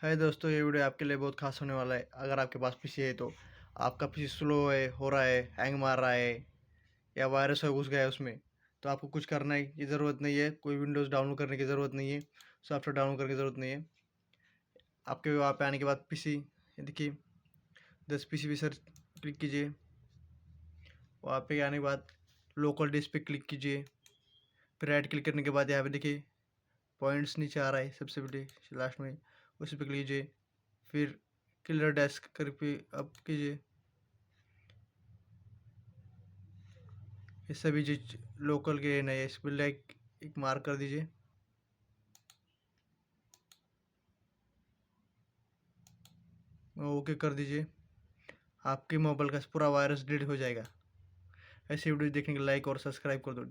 हाय दोस्तों, ये वीडियो आपके लिए बहुत खास होने वाला है। अगर आपके पास पीसी है तो आपका पीसी स्लो है, हो रहा है, हैंग मार रहा है या वायरस है घुस गया है उसमें, तो आपको कुछ करना की ज़रूरत नहीं है। कोई विंडोज़ डाउनलोड करने की ज़रूरत नहीं है, सॉफ्टवेयर डाउनलोड करने की ज़रूरत नहीं है। आपके वहाँ पे आने के बाद पीसी देखिए 10 पीसी पे सर्च क्लिक कीजिए। वहाँ पे आने के बाद लोकल डिस्क पे क्लिक कीजिए। फिर राइट क्लिक करने के बाद यहाँ पे देखिए पॉइंट्स नीचे आ रहा है सबसे पहले लास्ट में, उसी पे क्लिक कीजिए। फिर क्लियर डेस्क कर पे अप कीजिए। ये सभी चीज लोकल के नए इस पर लाइक एक मार्क कर दीजिए। ओके कर दीजिए। आपके मोबाइल का पूरा वायरस डिलीट हो जाएगा। ऐसी वीडियो देखने के लिए लाइक और सब्सक्राइब कर दो।